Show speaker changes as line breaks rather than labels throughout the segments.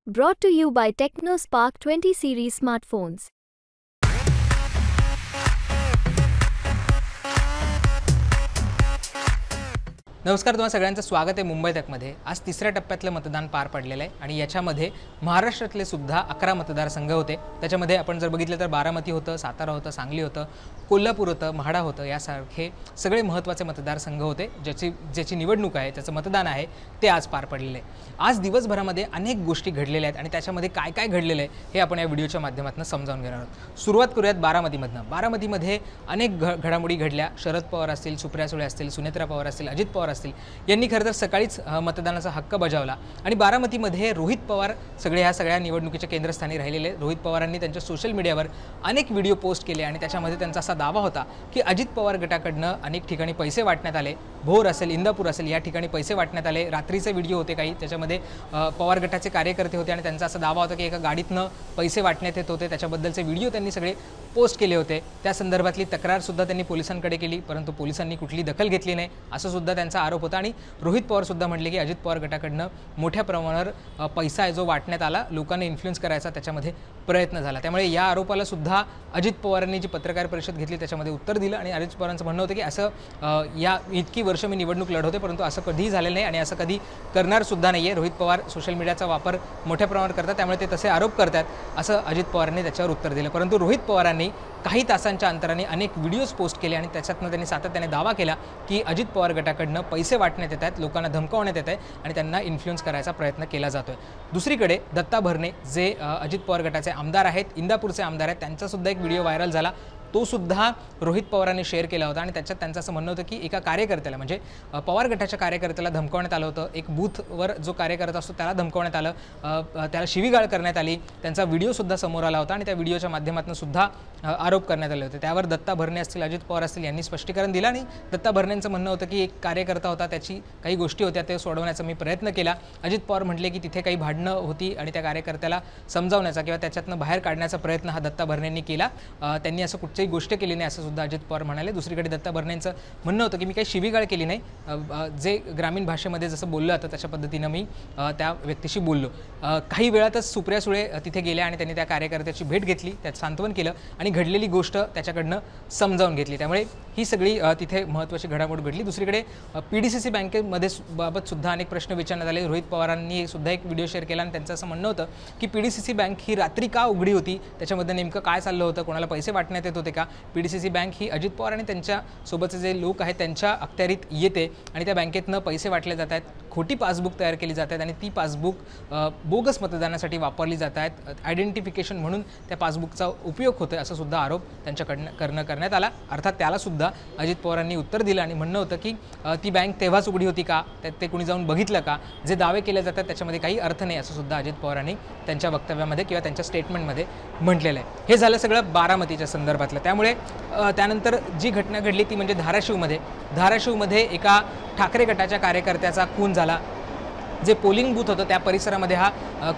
Brought to you by TechnoSpark 20 series smartphones.
नमस्कार, तुम्हा सगळ्यांचं स्वागत आहे मुंबई तकमध्ये। आज तिसऱ्या टप्प्यातलं मतदान पार पडलेलं आहे आणि याच्यामध्ये महाराष्ट्रातले सुद्धा 11 मतदारसंघ होते। त्याच्यामध्ये आपण जर बघितलं तर बारामती होतं, सातारा होतं, सांगली होतं, कोल्हापूर होतं, म्हाडा होतं, यासारखे सगळे महत्त्वाचे मतदारसंघ होते ज्याची निवडणूक आहे, त्याचं मतदान आहे ते आज पार पडलेलं आहे। आज दिवसभरामध्ये अनेक गोष्टी घडलेल्या आहेत आणि त्याच्यामध्ये काय काय घडलेलं आहे हे आपण या व्हिडिओच्या माध्यमातून समजावून घेणार आहोत। सुरुवात करूयात बारामतीमधनं। बारामतीमध्ये अनेक घडामोडी घडल्या। शरद पवार असतील, सुप्रिया सुळे असतील, सुनेत्रा पवार असतील, अजित पवार असतील, यांनी खरं तर सकाळीच मतदानाचा हक्क बजावला आणि बारामतीमध्ये रोहित पवार ह्या सगळ्या निवडणुकीच्या केंद्रस्थानी राहिलेले। रोहित पवारांनी त्यांच्या सोशल मीडियावर अनेक व्हिडिओ पोस्ट केले आणि त्याच्यामध्ये त्यांचा असा दावा होता की अजित पवार गटाकडनं अनेक ठिकाणी पैसे वाटण्यात आले। भोर असेल, इंदापूर असेल, या ठिकाणी पैसे वाटण्यात आले। रात्रीचे व्हिडिओ होते काही, त्याच्यामध्ये पवार गटाचे कार्यकर्ते होते आणि त्यांचा असा दावा होता की एका गाडीतनं पैसे वाटण्यात येत होते। त्याच्याबद्दलचे व्हिडिओ त्यांनी सगळे पोस्ट केले होते। त्या संदर्भातली तक्रार सुद्धा त्यांनी पोलिसांकडे केली, परंतु पोलिसांनी कुठली दखल घेतली नाही असं सुद्धा त्यांचा आरोप होता। आणि रोहित पवार सुद्धा म्हटले की अजित पवार गटाकडनं मोठ्या प्रमाणावर पैसा आहे जो वाटण्यात आला, लोकांना इन्फ्लुएन्स करायचा त्याच्यामध्ये प्रयत्न झाला। त्यामुळे या आरोपाला सुद्धा अजित पवारांनी जी पत्रकार परिषद घेतली त्याच्यामध्ये उत्तर दिलं आणि अजित पवारांचं म्हणणं होतं की असं या इतकी वर्ष मी निवडणूक लढवते परंतु असं कधीही झालेलं नाही आणि असं कधी करणार सुद्धा नाहीये। रोहित पवार सोशल मीडियाचा वापर मोठ्या प्रमाणावर करतात, त्यामुळे ते तसे आरोप करतात असं अजित पवारांनी त्याच्यावर उत्तर दिलं। परंतु रोहित पवारांनी काही तासांच्या अंतराने अनेक व्हिडिओज पोस्ट केले आणि त्याच्यातनं त्यांनी सातत्याने दावा केला की अजित पवार गटाकडनं पैसे वाटण्यात येत आहेत, लोकांना धमकावण्यात येत आहे आणि त्यांना इन्फ्लुएन्स करायचा प्रयत्न केला जातोय। दुसरीकडे दत्ता भरणे जे अजित पवार गटाचे आमदार आहेत, इंदापूरचे आमदार आहेत, त्यांचा सुद्धा एक व्हिडिओ व्हायरल झाला। तो सुद्धा रोहित पवारांनी शेअर केला होता आणि त्याच्यात त्यांचं असं म्हणणं होतं की एका कार्यकर्त्याला म्हणजे पवार गटाच्या कार्यकर्त्याला धमकावण्यात आलं होतं। एक बूथवर जो कार्यकर्ता असतो त्याला धमकावण्यात आलं, त्याला शिवीगाळ करण्यात आली। त्यांचा व्हिडिओ सुद्धा समोर आला होता आणि त्या व्हिडिओच्या माध्यमातून सुद्धा आरोप करण्यात आले होते। त्यावर दत्ता भरणे असतील, अजित पवार असतील यांनी स्पष्टीकरण दिलं आणि दत्ता भरणेंचं म्हणणं होतं की एक कार्यकर्ता होता, त्याची काही गोष्टी होत्या ते सोडवण्याचा मी प्रयत्न केला। अजित पवार म्हटले की तिथे काही भांडणं होती आणि त्या कार्यकर्त्याला समजावण्याचा किंवा त्याच्यातनं बाहेर काढण्याचा प्रयत्न हा दत्ता भरणेंनी केला। त्यांनी असं कुठचीही गोष्ट केली नाही असं सुद्धा अजित पवार म्हणाले। दुसरीकडे दत्ता भरणेंचं म्हणणं होतं की मी काही शिवीगाळ केली नाही, जे ग्रामीण भाषेमध्ये जसं बोललं जातं तशा पद्धतीनं मी त्या व्यक्तीशी बोललो। काही वेळातच सुप्रिया सुळे तिथे गेल्या आणि त्यांनी त्या कार्यकर्त्याची भेट घेतली, त्यात सांत्वन केलं आणि घडलेली गोष्ट त्याच्याकडनं समजावून घेतली। त्यामुळे ही सगळी तिथे महत्त्वाची घडामोड घडली। दुसरीकडे PDCC बँकेमध्ये बाबत सुद्धा अनेक प्रश्न विचारण्यात आले। रोहित पवारांनी सुद्धा एक व्हिडिओ शेअर केला आणि त्यांचं असं म्हणणं होतं की PDCC बँक ही रात्री का उघडी होती, त्याच्यामध्ये नेमकं काय चाललं होतं, कोणाला पैसे वाटण्यात येत होते का। PDCC बँक ही अजित पवार आणि त्यांच्या सोबतचे जे लोक आहेत त्यांच्या अखत्यारीत येते आणि त्या बँकेतनं पैसे वाटले जात आहेत, खोटी पासबुक तयार केली जात आहेत आणि ती पासबुक बोगस मतदानासाठी वापरली जात आहेत, आयडेंटिफिकेशन म्हणून त्या पासबुकचा उपयोग होतोय असं सुद्धा आरोप त्यांच्याकडनं करण्यात आला। अर्थात त्याला सुद्धा अजित पवारांनी उत्तर दिलं आणि म्हणणं होतं की ती बँक तेव्हाच उघडी होती का, ते कुणी जाऊन बघितलं का, जे दावे केले जातात त्याच्यामध्ये काही अर्थ नाही असं सुद्धा अजित पवारांनी त्यांच्या वक्तव्यामध्ये किंवा त्यांच्या स्टेटमेंटमध्ये म्हटलेलं आहे। हे झालं सगळं बारामतीच्या संदर्भातलं। त्यामुळे त्यानंतर जी घटना घडली ती म्हणजे धाराशिवमध्ये एका ठाकरे गटाच्या कार्यकर्त्याचा खून झाला। जे पोलिंग बूथ होतं त्या परिसरामध्ये हा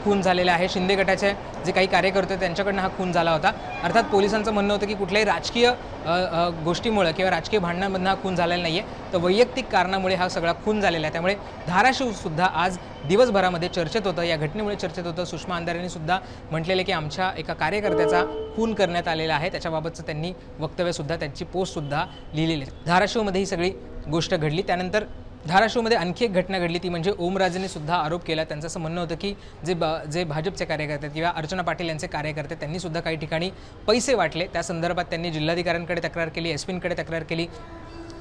खून झालेला आहे। शिंदे गटाचे जे काही कार्यकर्ते त्यांच्याकडनं हा खून झाला होता। अर्थात पोलिसांचं म्हणणं होतं की कुठल्याही राजकीय गोष्टीमुळे किंवा राजकीय भांडणांमधून हा खून झालेला नाही आहे, तर वैयक्तिक कारणामुळे हा सगळा खून झालेला आहे। त्यामुळे धाराशिवसुद्धा आज दिवसभरामध्ये चर्चेत होतं, या घटनेमुळे चर्चेत होतं। सुषमा अंधारेंनी सुद्धा म्हटलेलं की आमच्या एका कार्यकर्त्याचा खून करण्यात आलेला आहे, त्याच्याबाबतचं त्यांनी वक्तव्यसुद्धा, त्यांची पोस्टसुद्धा लिहिलेली आहे। धाराशिवमध्ये ही सगळी गोष्ट घडली। त्यानंतर धाराशिवमध्ये आणखी एक घटना घडली ती म्हणजे ओमराजेंनी सुद्धा आरोप केला। त्यांचं असं म्हणणं होतं की जे भाजपचे कार्यकर्ते किंवा अर्चना पाटील यांचे कार्यकर्ते त्यांनी सुद्धा काही ठिकाणी पैसे वाटले, त्या संदर्भात त्यांनी जिल्हाधिकाऱ्यांकडे तक्रार केली, SP-कडे तक्रार केली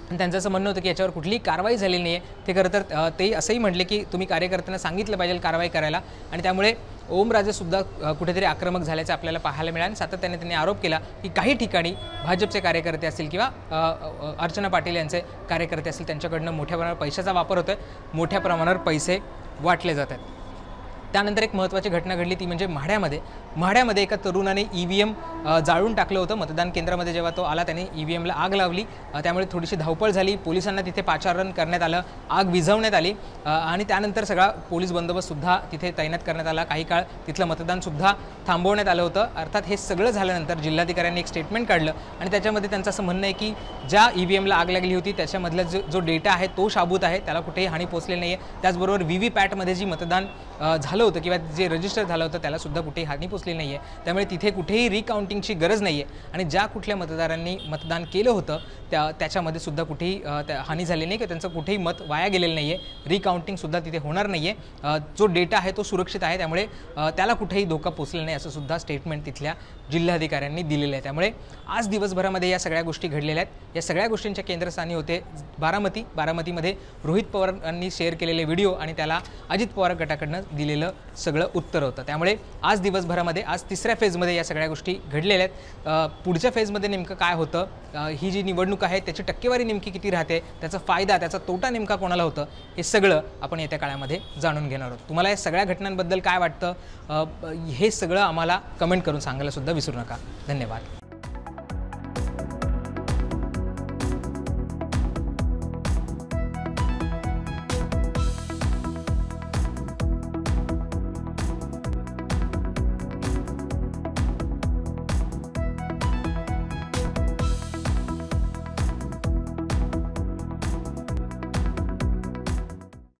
आणि त्यांचं असं म्हणणं होतं की याच्यावर कुठलीही कारवाई झालेली नाही आहे। ते खरं तर ते असंही म्हटले की तुम्ही कार्यकर्त्यांना सांगितलं पाहिजे कारवाई करायला आणि त्यामुळे ओमराजेसुद्धा कुठेतरी आक्रमक झाल्याचं आपल्याला पाहायला मिळालं। सातत्याने त्यांनी आरोप केला की काही ठिकाणी भाजपचे कार्यकर्ते असतील किंवा अर्चना पाटील यांचे कार्यकर्ते असतील त्यांच्याकडनं मोठ्या प्रमाणावर पैशाचा वापर होतोय, मोठ्या प्रमाणावर पैसे वाटले जात आहेत। त्यानंतर एक महत्त्वाची घटना घडली ती म्हणजे म्हाड्यामध्ये एका तरुणाने EVM जाळून टाकलं होतं। मतदान केंद्रामध्ये जेव्हा तो आला त्याने EVMला आग लावली, त्यामुळे थोडीशी धावपळ झाली। पोलिसांना तिथे पाचारण करण्यात आलं, आग विझवण्यात आली आणि त्यानंतर सगळा पोलीस बंदोबस्तसुद्धा तिथे तैनात करण्यात आला। काही काळ तिथलं मतदानसुद्धा थांबवण्यात आलं होतं। अर्थात हे सगळं झाल्यानंतर जिल्हाधिकाऱ्यांनी एक स्टेटमेंट काढलं आणि त्याच्यामध्ये त्यांचं असं म्हणणं आहे की ज्या EVMला आग लागली होती त्याच्यामधला जो डेटा आहे तो शाबूत आहे, त्याला कुठेही हानी पोचलेली नाही आहे। त्याचबरोबर VVPATमध्ये जी मतदान झालं झालं होतं किंवा जे रजिस्टर झालं होतं त्याला सुद्धा कुठेही हानी पोचलेली नाही आहे. त्यामुळे तिथे कुठेही रिकाउंटिंगची गरज नाही आहे आणि ज्या कुठल्या मतदारांनी मतदान केलं होतं त्याच्यामध्ये सुद्धा कुठेही हानी झाली नाही किंवा त्यांचं कुठेही मत वाया गेलेलं नाही आहे. रिकाउंटिंगसुद्धा तिथे होणार नाही आहे. जो डेटा आहे तो सुरक्षित आहे, त्यामुळे त्याला कुठेही धोका पोचलेला नाही असं सुद्धा स्टेटमेंट तिथल्या जिल्हाधिकाऱ्यांनी दिलेलं आहे. त्यामुळे आज दिवसभरामध्ये या सगळ्या गोष्टी घडलेल्या आहेत. या सगळ्या गोष्टींच्या केंद्रस्थानी होते बारामतीमध्ये रोहित पवारांनी शेअर केलेले व्हिडिओ आणि त्याला अजित पवार गटाकडनं दिलेलं सगळं उत्तर होतं. त्यामुळे आज दिवसभरामध्ये आज तिसऱ्या फेजमध्ये या सगळ्या गोष्टी घडलेल्या आहेत. पुढच्या फेजमध्ये नेमकं काय होतं, ही जी निवडणूक आहे त्याची टक्केवारी नेमकी किती राहते, त्याचा फायदा त्याचा तोटा नेमका कोणाला होतं, हे सगळं आपण येत्या काळामध्ये जाणून घेणार आहोत. तुम्हाला या सगळ्या घटनांबद्दल काय वाटतं हे सगळं आम्हाला कमेंट करून सांगायला सुद्धा विसरू नका. धन्यवाद.